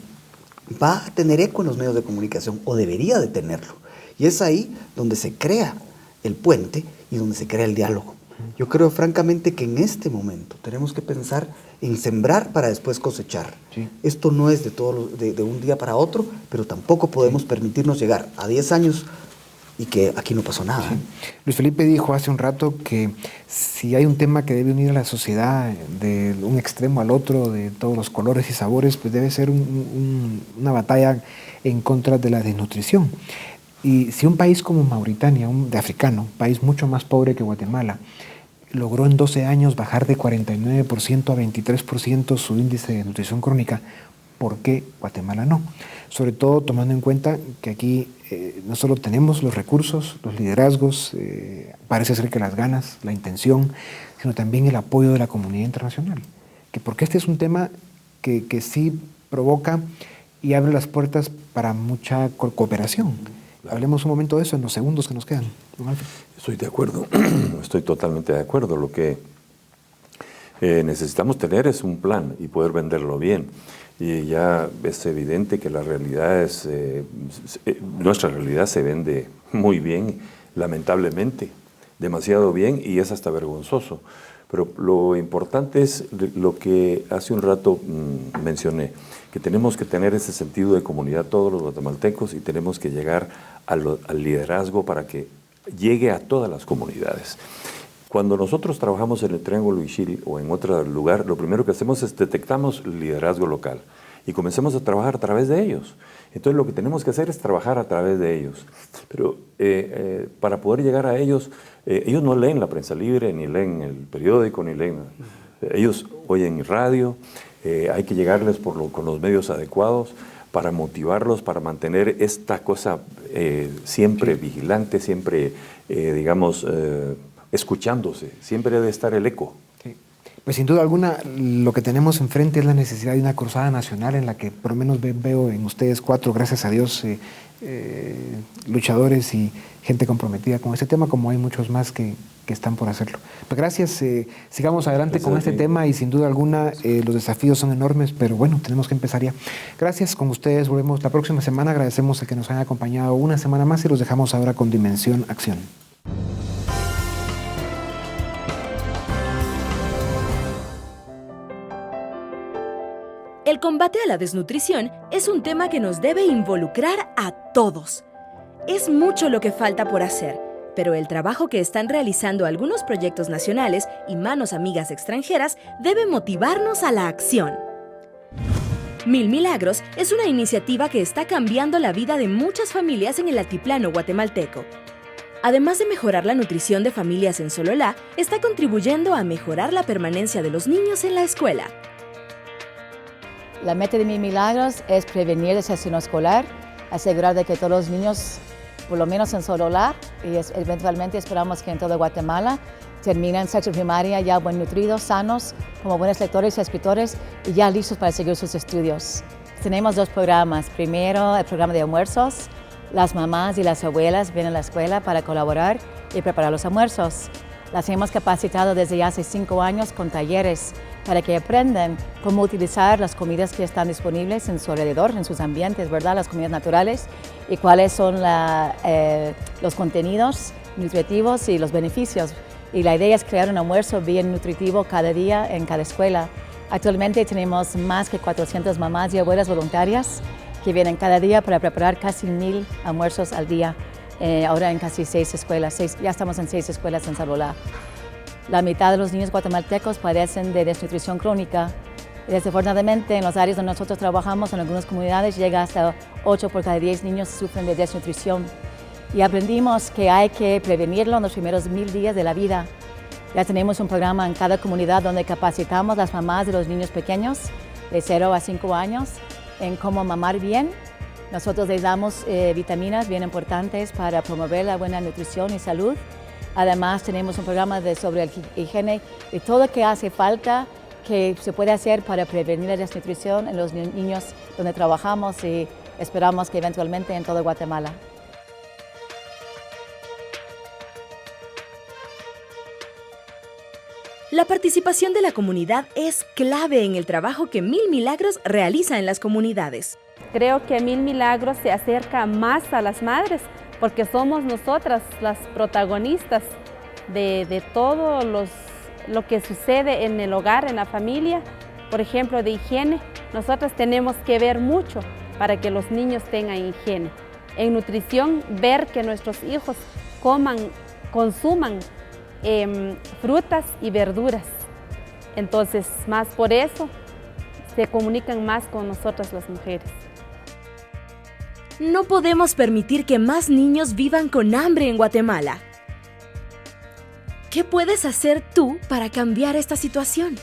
va a tener eco en los medios de comunicación o debería de tenerlo. Y es ahí donde se crea el puente y donde se crea el diálogo. Yo creo francamente que en este momento tenemos que pensar en sembrar para después cosechar. Sí. Esto no es de un día para otro, pero tampoco podemos permitirnos llegar a 10 años y que aquí no pasó nada. Sí. Luis Felipe dijo hace un rato que si hay un tema que debe unir a la sociedad de un extremo al otro, de todos los colores y sabores, pues debe ser una batalla en contra de la desnutrición. Y si un país como Mauritania, de africano, un país mucho más pobre que Guatemala, logró en 12 años bajar de 49% a 23% su índice de nutrición crónica, ¿por qué Guatemala no? Sobre todo tomando en cuenta que aquí no solo tenemos los recursos, los liderazgos, parece ser que las ganas, la intención, sino también el apoyo de la comunidad internacional. Porque este es un tema que sí provoca y abre las puertas para mucha cooperación. Claro. Hablemos un momento de eso en los segundos que nos quedan, don Alfred. Estoy de acuerdo, estoy totalmente de acuerdo. Lo que necesitamos tener es un plan y poder venderlo bien. Y ya es evidente que la realidad es, nuestra realidad se vende muy bien, lamentablemente, demasiado bien, y es hasta vergonzoso. Pero lo importante es lo que hace un rato mencioné, que tenemos que tener ese sentido de comunidad todos los guatemaltecos y tenemos que llegar al liderazgo para que llegue a todas las comunidades. Cuando nosotros trabajamos en el Triángulo Ixil o en otro lugar, lo primero que hacemos es detectamos el liderazgo local y comencemos a trabajar a través de ellos. Entonces lo que tenemos que hacer es trabajar a través de ellos. Pero para poder llegar a ellos, ellos no leen la prensa libre, ni leen el periódico, ni leen... Ellos oyen radio, hay que llegarles con los medios adecuados para motivarlos, para mantener esta cosa siempre vigilante, siempre, digamos... escuchándose, siempre debe estar el eco. Sí. Pues sin duda alguna, lo que tenemos enfrente es la necesidad de una cruzada nacional en la que por lo menos veo en ustedes 4, gracias a Dios, luchadores y gente comprometida con este tema, como hay muchos más que están por hacerlo. Pues gracias, sigamos adelante con este tema y sin duda alguna los desafíos son enormes, pero bueno, tenemos que empezar ya. Gracias, con ustedes volvemos la próxima semana, agradecemos a que nos hayan acompañado una semana más y los dejamos ahora con Dimensión Acción. El combate a la desnutrición es un tema que nos debe involucrar a todos. Es mucho lo que falta por hacer, pero el trabajo que están realizando algunos proyectos nacionales y manos amigas extranjeras debe motivarnos a la acción. Mil Milagros es una iniciativa que está cambiando la vida de muchas familias en el altiplano guatemalteco. Además de mejorar la nutrición de familias en Sololá, está contribuyendo a mejorar la permanencia de los niños en la escuela. La meta de Mil Milagros es prevenir deserción escolar, asegurar de que todos los niños, por lo menos en Sololá, y eventualmente esperamos que en toda Guatemala, terminen sexto primaria ya buen nutridos, sanos, como buenos lectores y escritores y ya listos para seguir sus estudios. Tenemos 2 programas. Primero, el programa de almuerzos. Las mamás y las abuelas vienen a la escuela para colaborar y preparar los almuerzos. Las hemos capacitado desde hace 5 años con talleres para que aprendan cómo utilizar las comidas que están disponibles en su alrededor, en sus ambientes, ¿verdad? Las comidas naturales y cuáles son los contenidos nutritivos y los beneficios. Y la idea es crear un almuerzo bien nutritivo cada día en cada escuela. Actualmente tenemos más que 400 mamás y abuelas voluntarias que vienen cada día para preparar casi 1000 almuerzos al día. Ahora en casi 6 escuelas, ya estamos en 6 escuelas en Sololá. La mitad de los niños guatemaltecos padecen de desnutrición crónica. Desafortunadamente, en las áreas donde nosotros trabajamos, en algunas comunidades, llega hasta 8 por cada 10 niños sufren de desnutrición. Y aprendimos que hay que prevenirlo en los primeros 1000 días de la vida. Ya tenemos un programa en cada comunidad donde capacitamos a las mamás de los niños pequeños, de 0 a 5 años, en cómo mamar bien. Nosotros les damos vitaminas bien importantes para promover la buena nutrición y salud. Además, tenemos un programa sobre higiene y todo lo que hace falta que se puede hacer para prevenir la desnutrición en los niños donde trabajamos y esperamos que eventualmente en todo Guatemala. La participación de la comunidad es clave en el trabajo que Mil Milagros realiza en las comunidades. Creo que Mil Milagros se acerca más a las madres porque somos nosotras las protagonistas de todo lo que sucede en el hogar, en la familia. Por ejemplo, de higiene, nosotras tenemos que ver mucho para que los niños tengan higiene. En nutrición, ver que nuestros hijos consuman frutas y verduras. Entonces, más por eso, se comunican más con nosotras las mujeres. No podemos permitir que más niños vivan con hambre en Guatemala. ¿Qué puedes hacer tú para cambiar esta situación?